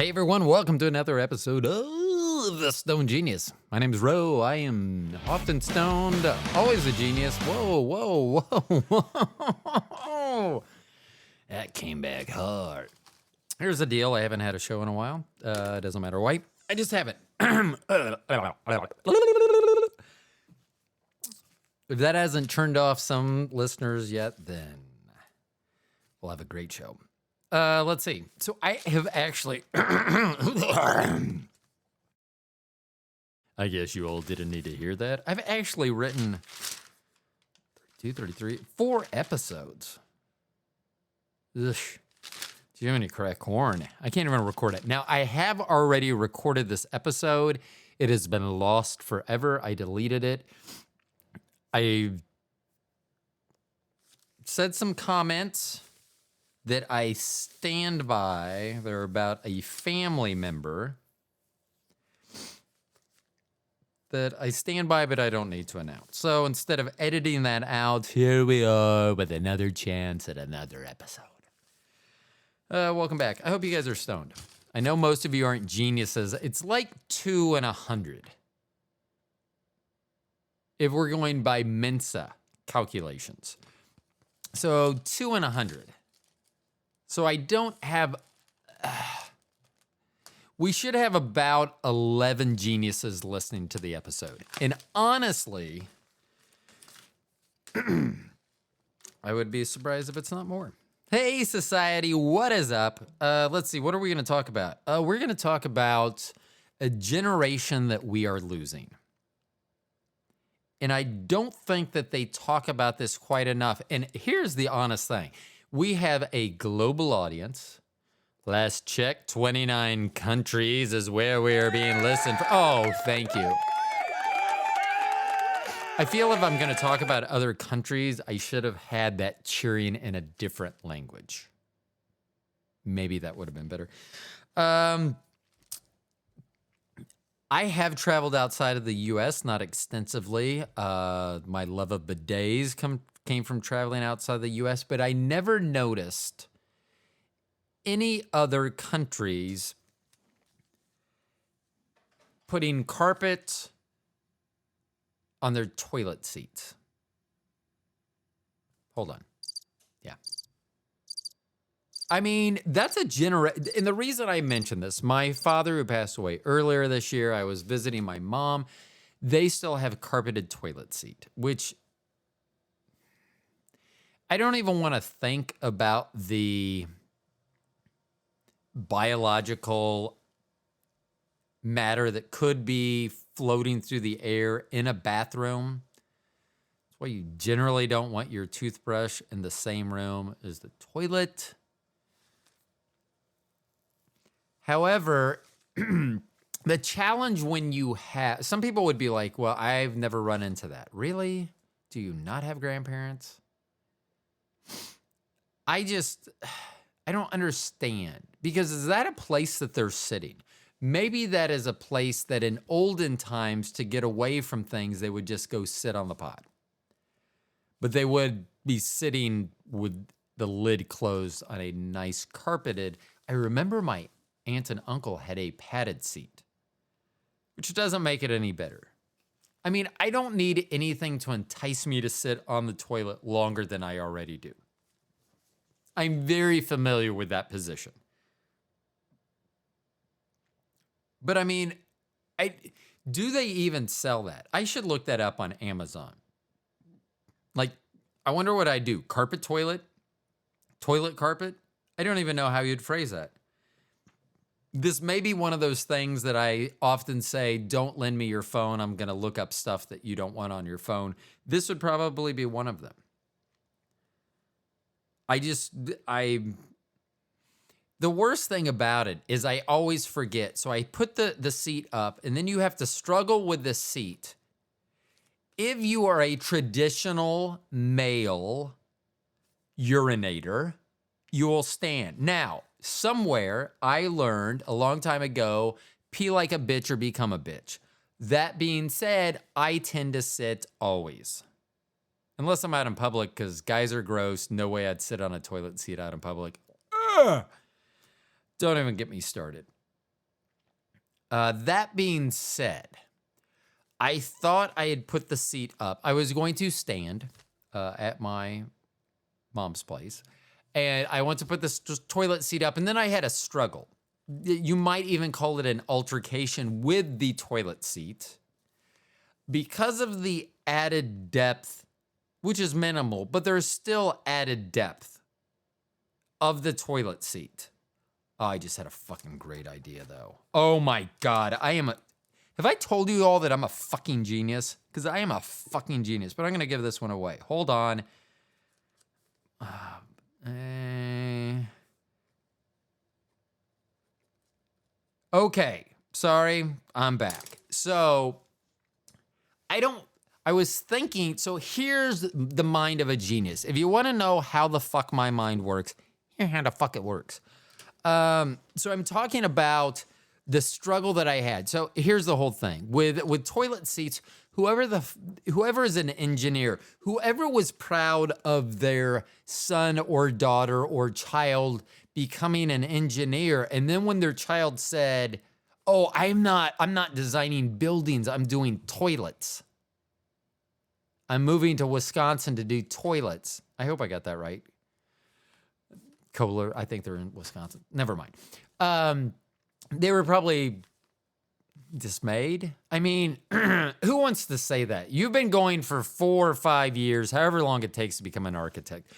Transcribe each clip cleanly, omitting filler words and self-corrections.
Hey everyone, welcome to another episode of The Stone Genius. My name is Ro. I am often stoned, always a genius. Whoa. That came back hard. Here's the deal. I haven't had a show in a while. It doesn't matter why. I just haven't. If that hasn't turned off some listeners yet, then we'll have a great show. Let's see. So I have actually, I guess you all didn't need to hear that. I've actually written 4 episodes. Ugh. Jiminy crack corn. I can't even record it. Now, I have already recorded this episode. It has been lost forever. I deleted it. I said some comments that I stand by. They're about a family member that I stand by, but I don't need to announce. So instead of editing that out, here we are with another chance at another episode. Welcome back. I hope you guys are stoned. I know most of you aren't geniuses. It's like 2 and 100. If we're going by Mensa calculations. So 2 and 100. So I don't have, we should have about 11 geniuses listening to the episode. And honestly, I would be surprised if it's not more. Hey, society, what is up? Let's see, what are we going to talk about? We're going to talk about a generation that we are losing. And I don't think that they talk about this quite enough. And here's the honest thing. We have a global audience. Last check, 29 countries is where we are being listened for. Oh, thank you. I feel if I'm going to talk about other countries, I should have had that cheering in a different language. Maybe that would have been better. I have traveled outside of the U.S., not extensively. My love of bidets came from traveling outside the U.S., but I never noticed any other countries putting carpet on their toilet seats. Hold on. Yeah. I mean, that's a and the reason I mention this, my father who passed away earlier this year, I was visiting my mom. They still have a carpeted toilet seat, which I don't even want to think about the biological matter that could be floating through the air in a bathroom. That's why you generally don't want your toothbrush in the same room as the toilet. However, the challenge when you have, some people would be like, well, I've never run into that. Really? Do you not have grandparents? I don't understand. Because is that a place that they're sitting? Maybe that is a place that in olden times, to get away from things, they would just go sit on the pot. But they would be sitting with the lid closed on a nice carpeted. I remember my aunt and uncle had a padded seat, which doesn't make it any better. I mean, I don't need anything to entice me to sit on the toilet longer than I already do. I'm very familiar with that position. But I mean, do they even sell that? I should look that up on Amazon. Like, I wonder what I do. Carpet toilet? Toilet carpet? I don't even know how you'd phrase that. This may be one of those things that I often say, don't lend me your phone. I'm going to look up stuff that you don't want on your phone. This would probably be one of them. The worst thing about it is I always forget. So I put the seat up, and then you have to struggle with the seat. If you are a traditional male urinator, you will stand. Now, somewhere I learned a long time ago, pee like a bitch or become a bitch. That being said, I tend to sit always. Unless I'm out in public, because guys are gross. No way I'd sit on a toilet seat out in public. Ugh. Don't even get me started. That being said, I thought I had put the seat up. I was going to stand at my mom's place, and I went to put this toilet seat up, and then I had a struggle. You might even call it an altercation with the toilet seat because of the added depth, which is minimal, but there's still added depth of the toilet seat. Oh, I just had a fucking great idea, though. Oh my God. Have I told you all that I'm a fucking genius? Because I am a fucking genius, but I'm going to give this one away. Hold on. Okay. Sorry. I'm back. So, I was thinking, so here's the mind of a genius. If you want to know how the fuck my mind works, here's how the fuck it works. So I'm talking about the struggle that I had. So here's the whole thing with toilet seats. Whoever is an engineer, whoever was proud of their son or daughter or child becoming an engineer, and then when their child said, "Oh, I'm not designing buildings, I'm doing toilets. I'm moving to Wisconsin to do toilets." I hope I got that right. Kohler, I think they're in Wisconsin. Never mind. They were probably dismayed. I mean, who wants to say that? You've been going for 4 or 5 years, however long it takes to become an architect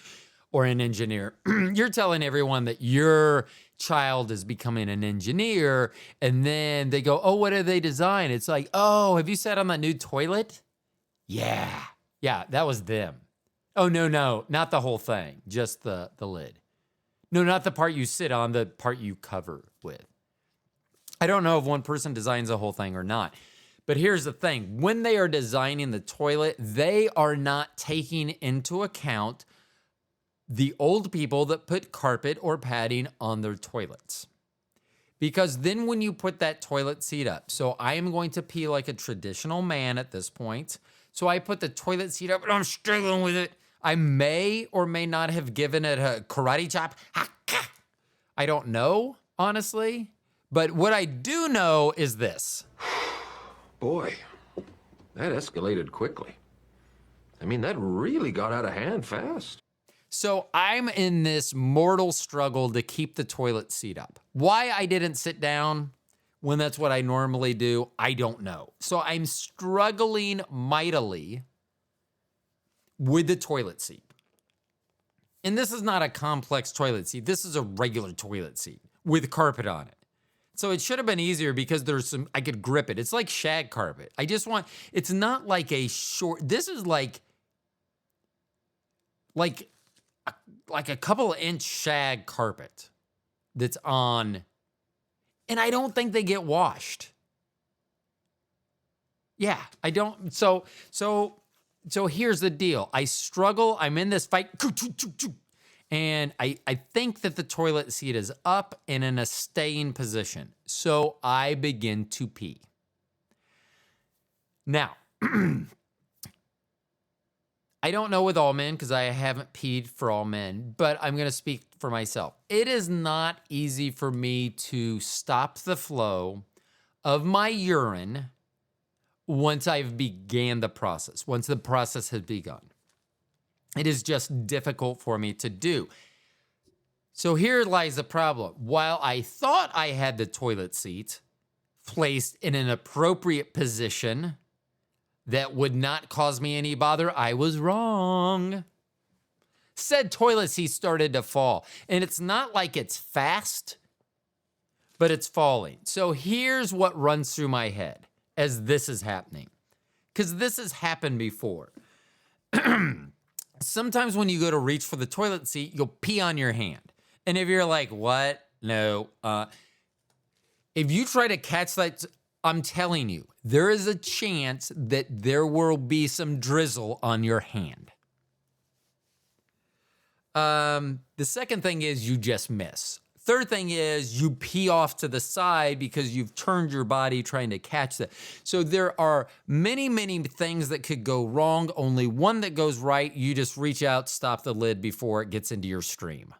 or an engineer. You're telling everyone that your child is becoming an engineer, and then they go, "Oh, what do they design?" It's like, "Oh, have you sat on that new toilet?" Yeah, that was them. Oh, no, not the whole thing, just the lid. No, not the part you sit on, the part you cover with. I don't know if one person designs the whole thing or not. But here's the thing. When they are designing the toilet, they are not taking into account the old people that put carpet or padding on their toilets. Because then when you put that toilet seat up, so I am going to pee like a traditional man at this point. So I put the toilet seat up and I'm struggling with it. I may or may not have given it a karate chop. I don't know, honestly. But what I do know is this. Boy, that escalated quickly. I mean, that really got out of hand fast. So I'm in this mortal struggle to keep the toilet seat up. Why I didn't sit down when that's what I normally do, I don't know. So I'm struggling mightily with the toilet seat. And this is not a complex toilet seat. This is a regular toilet seat with carpet on it. So it should have been easier because I could grip it. It's like shag carpet. It's not like a short, this is like a couple of inch shag carpet that's on, and I don't think they get washed. Yeah, I don't. So here's the deal. I struggle. I'm in this fight. And I think that the toilet seat is up and in a staying position. So I begin to pee. Now, I don't know with all men because I haven't peed for all men, but I'm going to speak for myself. It is not easy for me to stop the flow of my urine once I've began the process, once the process has begun. It is just difficult for me to do. So here lies the problem. While I thought I had the toilet seat placed in an appropriate position that would not cause me any bother, I was wrong. Said toilet seat started to fall. And it's not like it's fast, but it's falling. So here's what runs through my head as this is happening, because this has happened before. Sometimes when you go to reach for the toilet seat, you'll pee on your hand. And if you're like, what? No. If you try to catch that, I'm telling you, there is a chance that there will be some drizzle on your hand. The second thing is you just miss. Third thing is you pee off to the side because you've turned your body trying to catch that. So there are many, many things that could go wrong. Only one that goes right. You just reach out, stop the lid before it gets into your stream.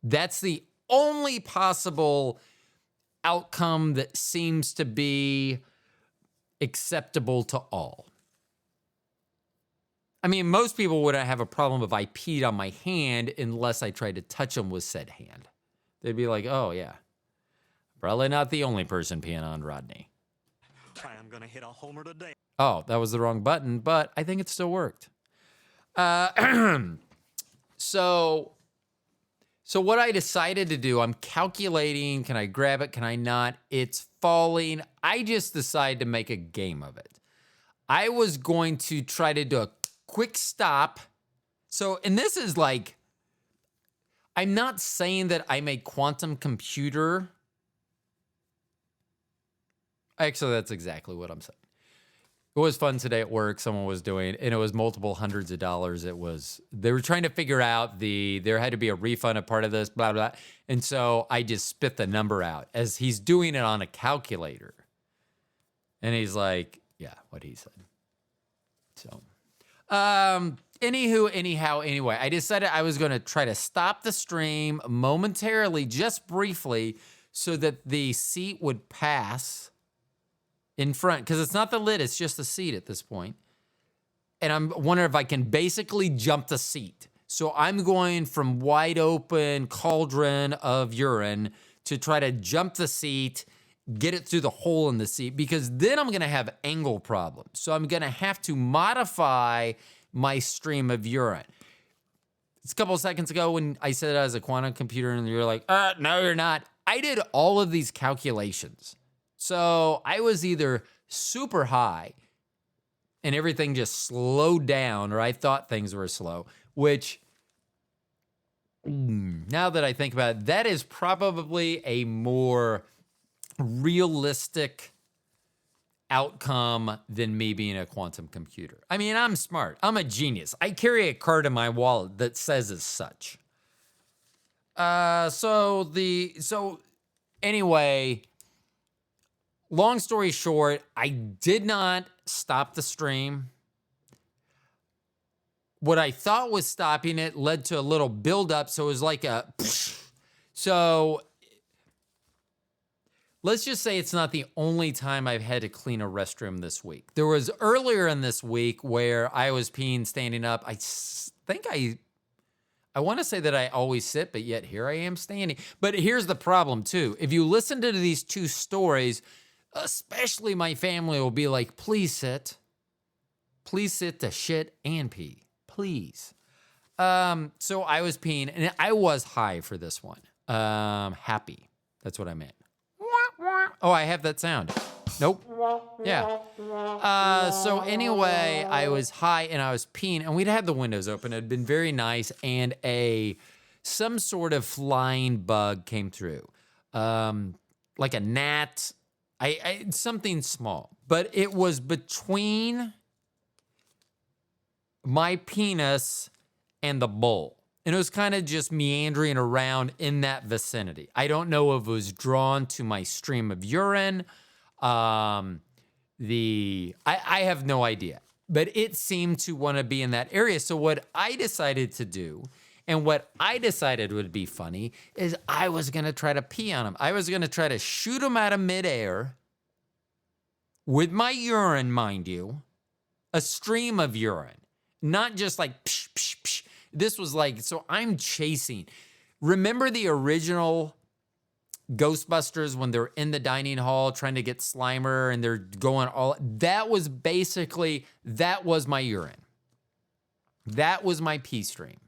That's the only possible outcome that seems to be acceptable to all. I mean, most people wouldn't have a problem if I peed on my hand unless I tried to touch them with said hand. They'd be like, oh, yeah, probably not the only person peeing on Rodney. I am going to hit a homer today. Oh, that was the wrong button, but I think it still worked. So what I decided to do, I'm calculating, can I grab it, can I not? It's falling. I just decided to make a game of it. I was going to try to do a quick stop. So, and this is like, I'm not saying that I'm a quantum computer. Actually, that's exactly what I'm saying. It was fun today at work. Someone was doing, and it was multiple hundreds of dollars. They were trying to figure out there had to be a refund, a part of this, blah, blah. And so I just spit the number out as he's doing it on a calculator. And he's like, yeah, what he said. So, anyway, I decided I was going to try to stop the stream momentarily, just briefly, so that the seat would pass in front, because it's not the lid, it's just the seat at this point. And I'm wondering if I can basically jump the seat. So I'm going from wide open cauldron of urine to try to jump the seat, get it through the hole in the seat, because then I'm going to have angle problems. So I'm going to have to modify my stream of urine. It's a couple of seconds ago when I said I was a quantum computer and you're like, no, you're not. I did all of these calculations. So I was either super high and everything just slowed down, or I thought things were slow, which now that I think about it, that is probably a more realistic outcome than me being a quantum computer. I mean, I'm smart. I'm a genius. I carry a card in my wallet that says as such. Anyway, long story short, I did not stop the stream. What I thought was stopping it led to a little buildup, so it was like a... So let's just say it's not the only time I've had to clean a restroom this week. There was earlier in this week where I was peeing standing up. I want to say that I always sit, but yet here I am standing. But here's the problem, too. If you listen to these two stories, especially my family will be like, please sit. Please sit to shit and pee. Please. So I was peeing, and I was high for this one. Happy. That's what I meant. Oh, I have that sound. Nope. Yeah. So anyway, I was high and I was peeing, and we'd had the windows open. It had been very nice, and some sort of flying bug came through, like a gnat. Something small, but it was between my penis and the bowl. And it was kind of just meandering around in that vicinity. I don't know if it was drawn to my stream of urine. I have no idea, but it seemed to want to be in that area. So what I decided to do, and what I decided would be funny, is I was going to try to pee on him. I was going to try to shoot him out of midair with my urine, mind you, a stream of urine, not just like psh, psh, psh. This was like, so I'm chasing. Remember the original Ghostbusters when they're in the dining hall trying to get Slimer and they're going all, that was my urine. That was my pee stream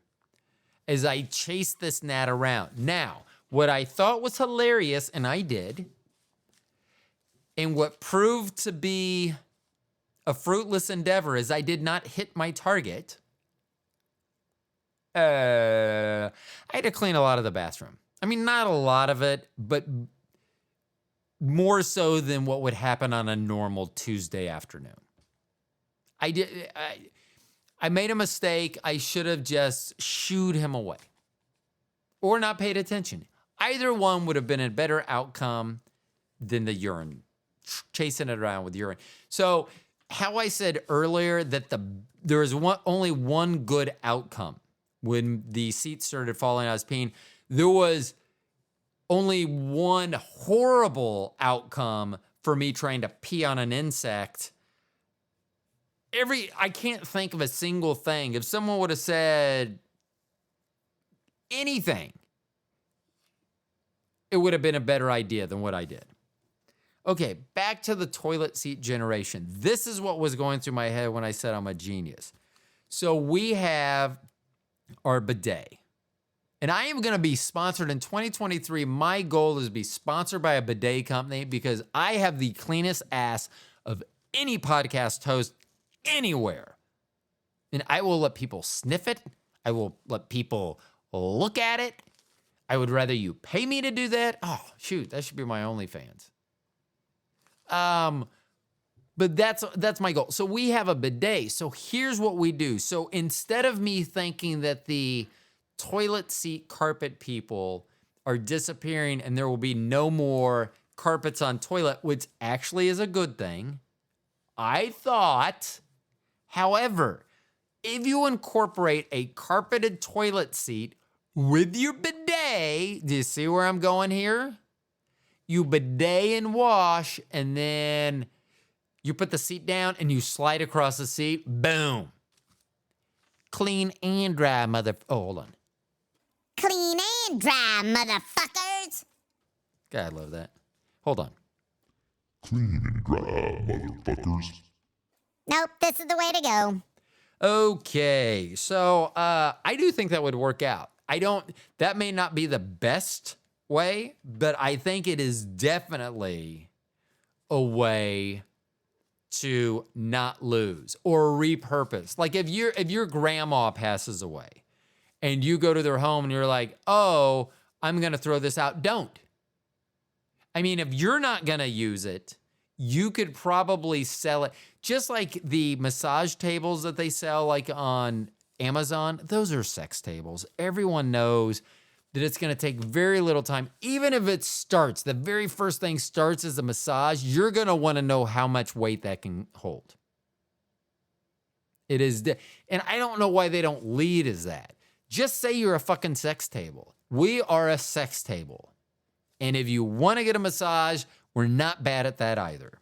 as I chased this gnat around. Now, what I thought was hilarious, and I did, and what proved to be a fruitless endeavor is I did not hit my target. I had to clean a lot of the bathroom. I mean, not a lot of it, but more so than what would happen on a normal Tuesday afternoon. I made a mistake. I should have just shooed him away or not paid attention. Either one would have been a better outcome than the urine, chasing it around with urine. So how I said earlier that there is only one good outcome when the seat started falling, I was peeing. There was only one horrible outcome for me trying to pee on an insect. I can't think of a single thing. If someone would have said anything, it would have been a better idea than what I did. Okay, back to the toilet seat generation. This is what was going through my head when I said I'm a genius. So we have our bidet. And I am going to be sponsored in 2023. My goal is to be sponsored by a bidet company because I have the cleanest ass of any podcast host anywhere. And I will let people sniff it. I will let people look at it. I would rather you pay me to do that. Oh, shoot, that should be my OnlyFans. But that's my goal. So we have a bidet. So here's what we do. So instead of me thinking that the toilet seat carpet people are disappearing and there will be no more carpets on toilet, which actually is a good thing, I thought, however, if you incorporate a carpeted toilet seat with your bidet, do you see where I'm going here? You bidet and wash, and then you put the seat down and you slide across the seat. Boom. Clean and dry, Oh, hold on. Clean and dry, motherfuckers. God, I love that. Hold on. Clean and dry, motherfuckers. Nope, this is the way to go. Okay, so I do think that would work out. That may not be the best way, but I think it is definitely a way to not lose or repurpose. Like if your grandma passes away and you go to their home and you're like, oh, I'm going to throw this out. Don't. I mean, if you're not going to use it, you could probably sell it. Just like the massage tables that they sell like on Amazon, those are sex tables. Everyone knows that it's going to take very little time. Even if it starts, the very first thing starts as a massage, you're going to want to know how much weight that can hold. It is, and I don't know why they don't lead as that. Just say you're a fucking sex table. We are a sex table. And if you want to get a massage, we're not bad at that either.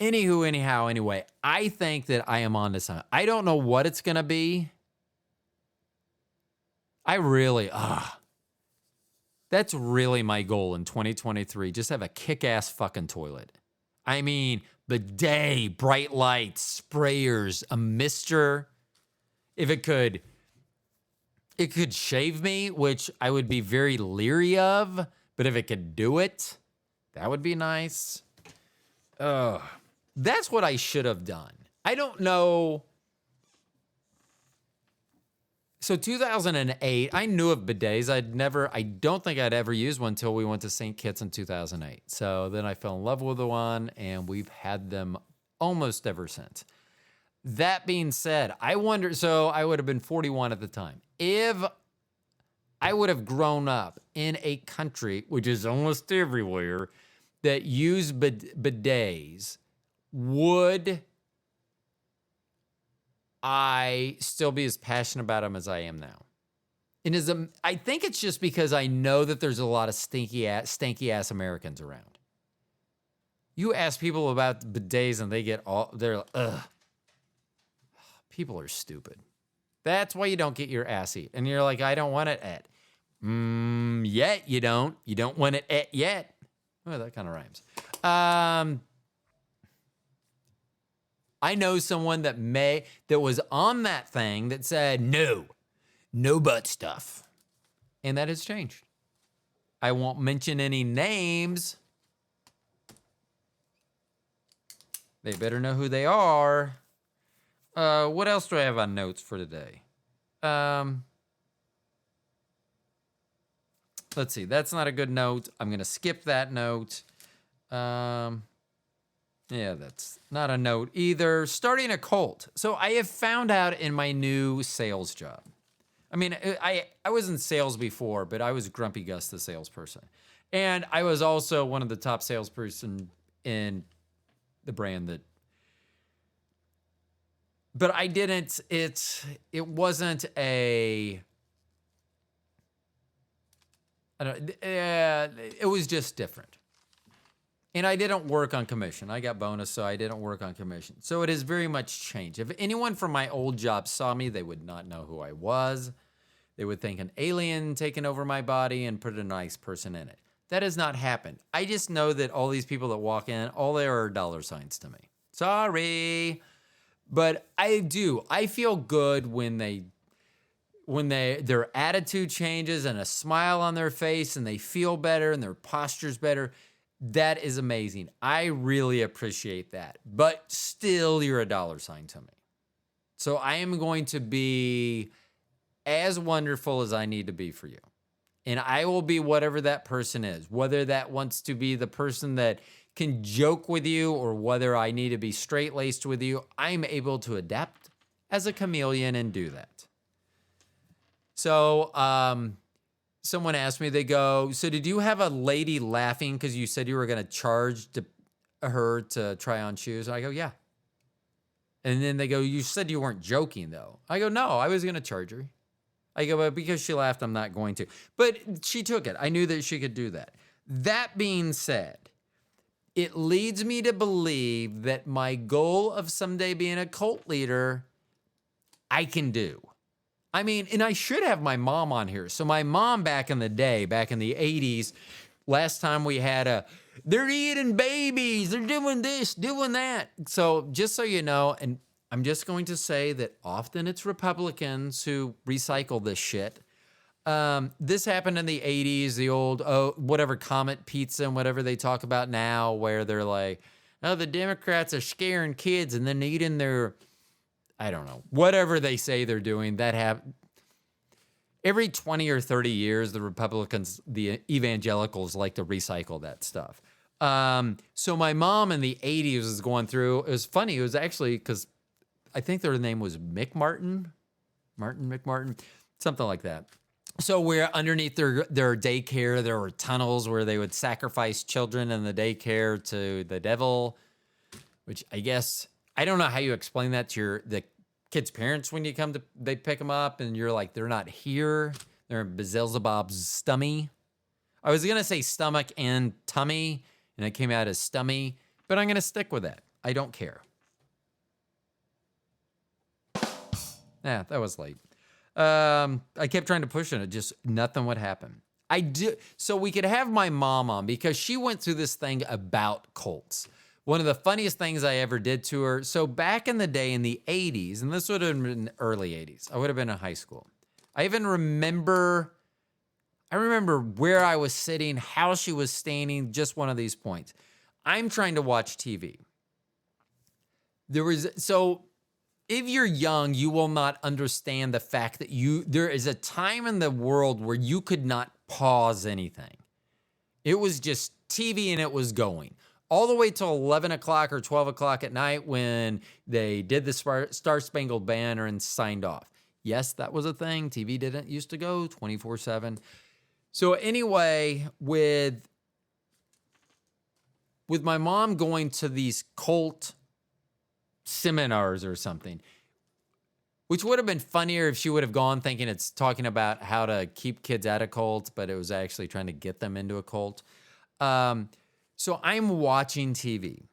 Anyway, I think that I am on to something. I don't know what it's going to be. That's really my goal in 2023. Just have a kick-ass fucking toilet. I mean, bidet, bright lights, sprayers, a mister. If it could shave me, which I would be very leery of, but if it could do it, that would be nice. That's what I should have done. I don't know. So 2008, I knew of bidets. I don't think I'd ever used one until we went to St. Kitts in 2008. So then I fell in love with the one, and we've had them almost ever since. That being said, I wonder, so I would have been 41 at the time. If I would have grown up in a country, which is almost everywhere, that use bidets, would I still be as passionate about them as I am now? And I think it's just because I know that there's a lot of stanky ass Americans around. You ask people about bidets and they're like, ugh. People are stupid. That's why you don't get your ass eat. And you're like, I don't want it at. Yet you don't. You don't want it at yet. Oh, that kind of rhymes. I know someone that was on that thing that said, no butt stuff. And that has changed. I won't mention any names. They better know who they are. What else do I have on notes for today? Let's see. That's not a good note. I'm going to skip that note. Yeah, that's not a note either. Starting a cult. So I have found out in my new sales job. I mean, I was in sales before, but I was Grumpy Gus, the salesperson. And I was also one of the top salesperson in the brand that. But I didn't, it wasn't a It was just different. And I didn't work on commission. I got bonus, so I didn't work on commission. So it has very much changed. If anyone from my old job saw me, they would not know who I was. They would think an alien taken over my body and put a nice person in it. That has not happened. I just know that all these people that walk in, all they are dollar signs to me. Sorry. But I do. I feel good when their attitude changes and a smile on their face and they feel better and their posture's better. That is amazing. I really appreciate that. But still, you're a dollar sign to me. So I am going to be as wonderful as I need to be for you. And I will be whatever that person is, whether that wants to be the person that can joke with you or whether I need to be straight-laced with you. I'm able to adapt as a chameleon and do that. So, someone asked me, they go, so did you have a lady laughing because you said you were going to charge her to try on shoes? And I go, yeah. And then they go, you said you weren't joking, though. I go, no, I was going to charge her. I go, but because she laughed, I'm not going to. But she took it. I knew that she could do that. That being said, it leads me to believe that my goal of someday being a cult leader, I can do. I mean, and I should have my mom on here. So my mom back in the day, back in the 80s, last time we had they're eating babies, they're doing this, doing that. So just so you know, and I'm just going to say that often it's Republicans who recycle this shit. This happened in the 80s, the old, whatever, Comet Pizza and whatever they talk about now, where they're like, oh, the Democrats are scaring kids and then eating their, I don't know, whatever they say they're doing. Every 20 or 30 years, the Republicans, the evangelicals like to recycle that stuff. So my mom in the 80s was going through, it was funny, it was actually, because I think their name was Martin McMartin, something like that. So we're underneath their daycare. There were tunnels where they would sacrifice children in the daycare to the devil, which I guess, I don't know how you explain that to the kids' parents when they pick them up and you're like, they're not here. They're in Beelzebub's stummy. I was going to say stomach and tummy, and it came out as stummy, but I'm going to stick with that. I don't care. Yeah, that was late. I kept trying to push it. Just nothing would happen. So we could have my mom on because she went through this thing about cults. One of the funniest things I ever did to her. So back in the day in the 80s, and this would have been early 80s. I would have been in high school. I remember where I was sitting, how she was standing, just one of these points. I'm trying to watch TV. If you're young, you will not understand the fact that there is a time in the world where you could not pause anything. It was just TV and it was going. All the way till 11 o'clock or 12 o'clock at night when they did the Star-Spangled Banner and signed off. Yes, that was a thing. TV didn't used to go 24/7. So anyway, with my mom going to these cult seminars or something, which would have been funnier if she would have gone thinking it's talking about how to keep kids out of cults, but it was actually trying to get them into a cult. So I'm watching TV,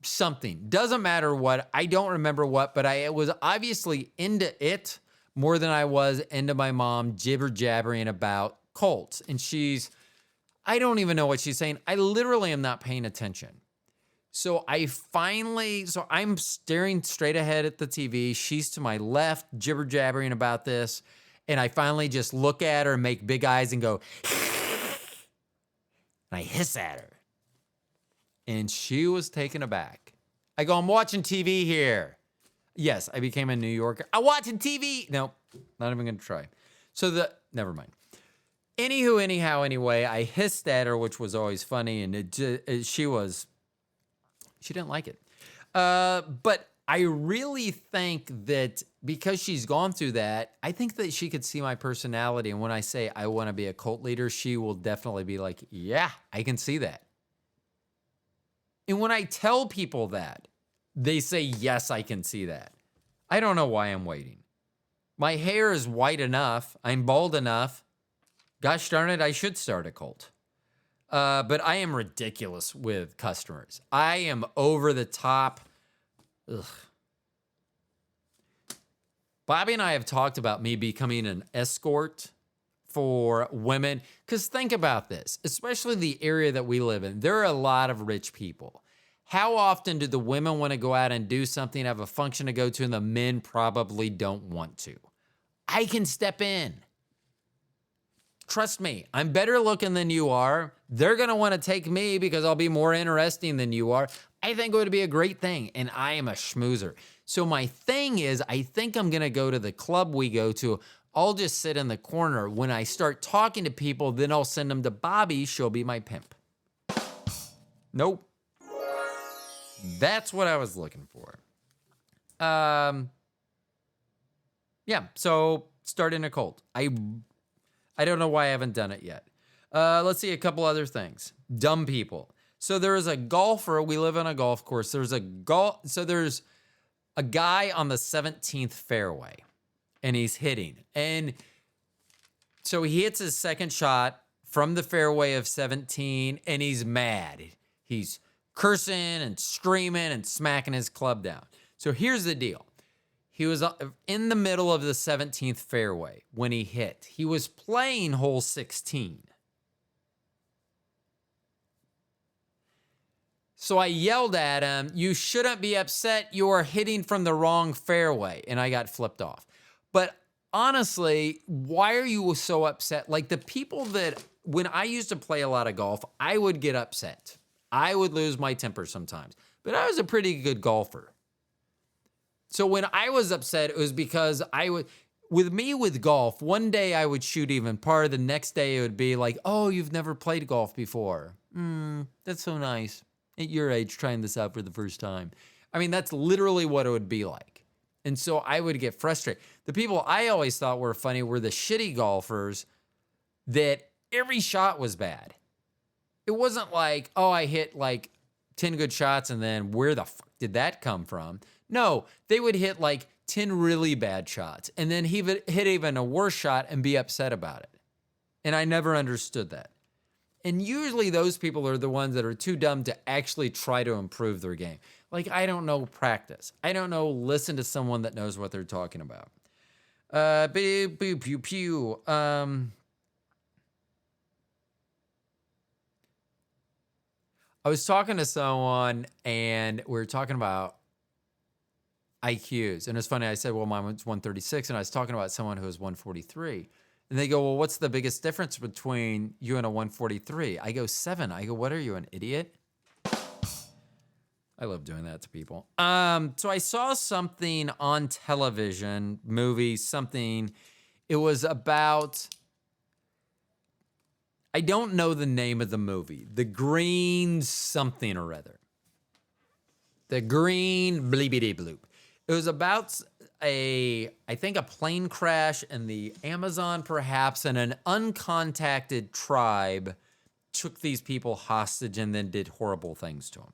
something, doesn't matter what, I don't remember what, but I was obviously into it more than I was into my mom jibber-jabbering about cults. And I don't even know what she's saying. I literally am not paying attention. So I'm staring straight ahead at the TV. She's to my left, jibber-jabbering about this. And I finally just look at her and make big eyes and go, and I hiss at her. And she was taken aback. I go, I'm watching TV here. Yes, I became a New Yorker. I'm watching TV. Nope, not even going to try. Never mind. Anyway, I hissed at her, which was always funny. And she didn't like it. But I really think that because she's gone through that, I think that she could see my personality. And when I say I want to be a cult leader, she will definitely be like, yeah, I can see that. And when I tell people that, they say, yes, I can see that. I don't know why I'm waiting. My hair is white enough. I'm bald enough. Gosh darn it, I should start a cult. But I am ridiculous with customers. I am over the top. Ugh. Bobby and I have talked about me becoming an escort for women. Because think about this, especially the area that we live in, there are a lot of rich people. How often do the women want to go out and do something, have a function to go to, and the men probably don't want to? I can step in. Trust me, I'm better looking than you are. They're going to want to take me because I'll be more interesting than you are. I think it would be a great thing, and I am a schmoozer. So my thing is, I think I'm going to go to the club we go to. I'll just sit in the corner. When I start talking to people, then I'll send them to Bobby. She'll be my pimp. Nope. That's what I was looking for. Yeah, so starting a cult. I don't know why I haven't done it yet. Let's see a couple other things. Dumb people. So there is a golfer. We live on a golf course. There's a guy on the 17th fairway, and he's hitting. And so he hits his second shot from the fairway of 17, and he's mad. He's cursing and screaming and smacking his club down. So here's the deal. He was in the middle of the 17th fairway when he hit. He was playing hole 16. So I yelled at him, "You shouldn't be upset. You are hitting from the wrong fairway." And I got flipped off. But honestly, why are you so upset? Like the people that, when I used to play a lot of golf, I would get upset. I would lose my temper sometimes. But I was a pretty good golfer. So when I was upset, it was because with golf, one day I would shoot even par. The next day it would be like, "Oh, you've never played golf before. That's so nice. At your age, trying this out for the first time." I mean, that's literally what it would be like. And so I would get frustrated. The people I always thought were funny were the shitty golfers that every shot was bad. It wasn't like, oh, I hit like 10 good shots and then where the fuck did that come from? No, they would hit like 10 really bad shots and then he would hit even a worse shot and be upset about it. And I never understood that. And usually those people are the ones that are too dumb to actually try to improve their game. Like, I don't know practice. I don't know listen to someone that knows what they're talking about. Pew, pew, pew, pew. I was talking to someone and we were talking about IQs. And it's funny, I said, well, mine was 136, and I was talking about someone who was 143. And they go, well, what's the biggest difference between you and a 143? I go, 7. I go, what are you, an idiot? I love doing that to people. So I saw something on television, movie, something. It was about, I don't know the name of the movie. The Green something or other. The Green bleepity bloop. It was about I think a plane crash in the Amazon perhaps, and an uncontacted tribe took these people hostage and then did horrible things to them.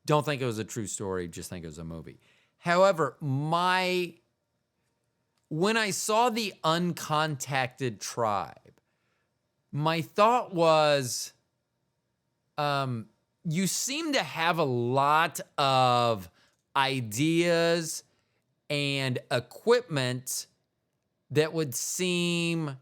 Don't think it was a true story, just think it was a movie. However, when I saw the uncontacted tribe, my thought was, you seem to have a lot of ideas and equipment that would seem,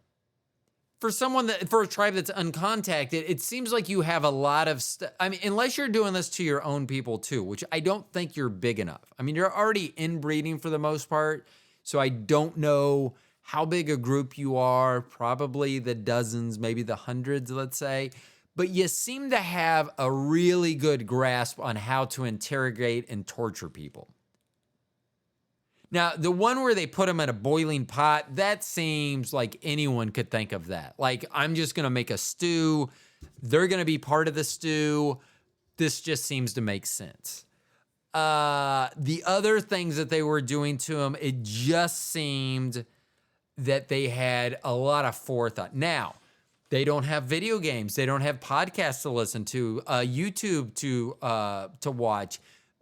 for a tribe that's uncontacted, it seems like you have a lot of stuff. I mean, unless you're doing this to your own people too, which I don't think you're big enough. I mean, you're already inbreeding for the most part, so I don't know how big a group you are, probably the dozens, maybe the hundreds, let's say. But you seem to have a really good grasp on how to interrogate and torture people. Now, the one where they put them in a boiling pot, that seems like anyone could think of that. Like, I'm just going to make a stew. They're going to be part of the stew. This just seems to make sense. The other things that they were doing to them, it just seemed that they had a lot of forethought. Now, they don't have video games. They don't have podcasts to listen to, YouTube to watch.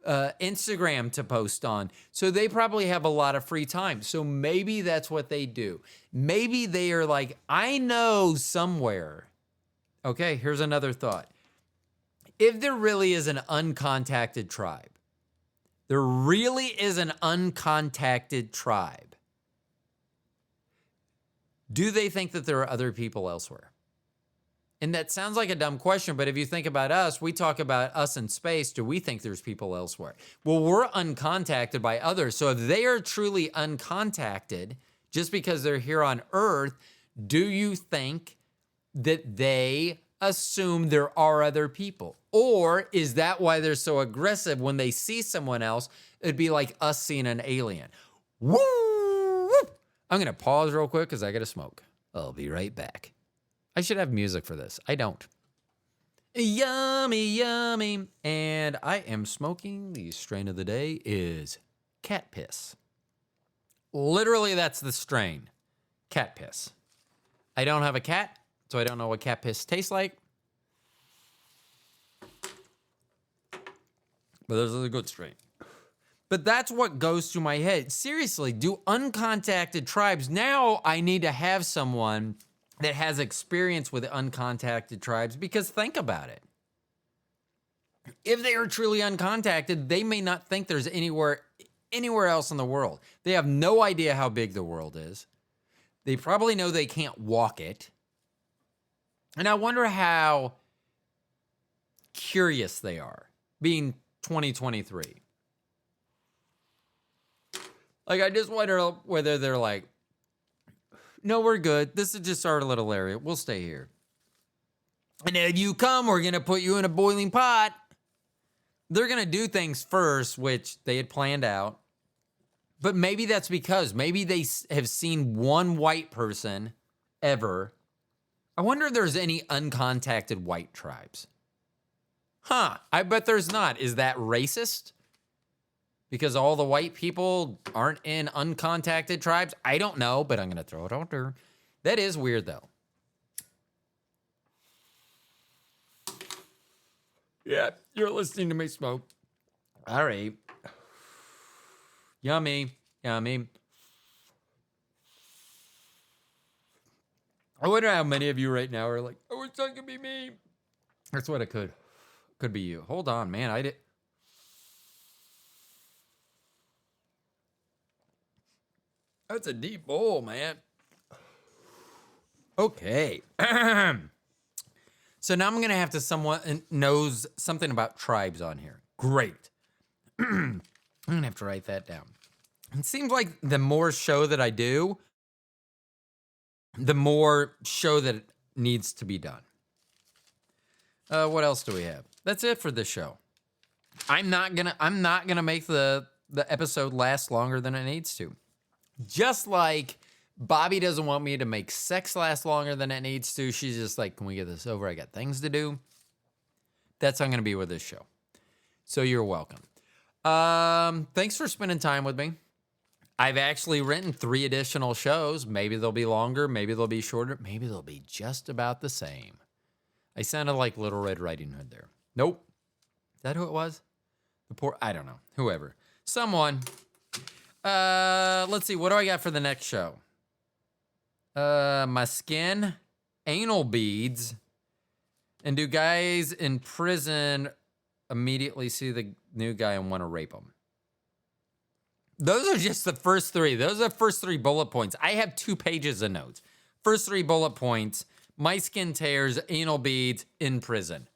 Instagram to post on. So they probably have a lot of free time. So maybe that's what they do. Maybe they are like, I know somewhere. Okay, here's another thought. If there really is an uncontacted tribe, there really is an uncontacted tribe, do they think that there are other people elsewhere? And that sounds like a dumb question, but if you think about us, we talk about us in space. Do we think there's people elsewhere? Well, we're uncontacted by others. So if they are truly uncontacted, just because they're here on Earth, do you think that they assume there are other people? Or is that why they're so aggressive when they see someone else? It'd be like us seeing an alien. Woo! Whoop. I'm going to pause real quick because I got to smoke. I'll be right back. I should have music for this. I don't. Yummy, yummy. And I am smoking. The strain of the day is cat piss. Literally, that's the strain. Cat piss. I don't have a cat, so I don't know what cat piss tastes like. But this is a good strain. But that's what goes through my head. Seriously, do uncontacted tribes, now I need to have someone that has experience with uncontacted tribes, because think about it. If they are truly uncontacted, they may not think there's anywhere else in the world. They have no idea how big the world is. They probably know they can't walk it. And I wonder how curious they are, being 2023. Like, I just wonder whether they're like, no, we're good. This is just our little area. We'll stay here. And if you come, we're going to put you in a boiling pot. They're going to do things first, which they had planned out. But maybe that's because maybe they have seen one white person ever. I wonder if there's any uncontacted white tribes. Huh, I bet there's not. Is that racist? Because all the white people aren't in uncontacted tribes? I don't know, but I'm going to throw it out there. That is weird, though. Yeah, you're listening to me smoke. All right. Yummy, yummy. I wonder how many of you right now are like, I wish that could be me. That's what it could be you. Hold on, man. I did. That's a deep bowl, man. Okay. So now I'm going to have to someone knows something about tribes on here. Great. I'm going to have to write that down. It seems like the more show that I do, the more show that needs to be done. What else do we have? That's it for this show. I'm not gonna make the episode last longer than it needs to. Just like Bobby doesn't want me to make sex last longer than it needs to. She's just like, can we get this over? I got things to do. That's how I'm going to be with this show. So you're welcome. Thanks for spending time with me. I've actually written 3 additional shows. Maybe they'll be longer. Maybe they'll be shorter. Maybe they'll be just about the same. I sounded like Little Red Riding Hood there. Nope. Is that who it was? I don't know. Whoever. Someone. Let's see. What do I got for the next show? My skin, anal beads, and do guys in prison immediately see the new guy and want to rape him? Those are just the first 3. Those are the first 3 bullet points. I have 2 pages of notes. First 3 bullet points, my skin tears, anal beads, in prison.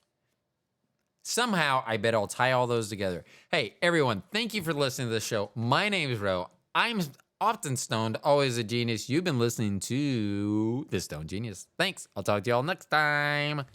Somehow, I bet I'll tie all those together. Hey, everyone, thank you for listening to the show. My name is Ro. I'm often stoned, always a genius. You've been listening to The Stone Genius. Thanks. I'll talk to y'all next time.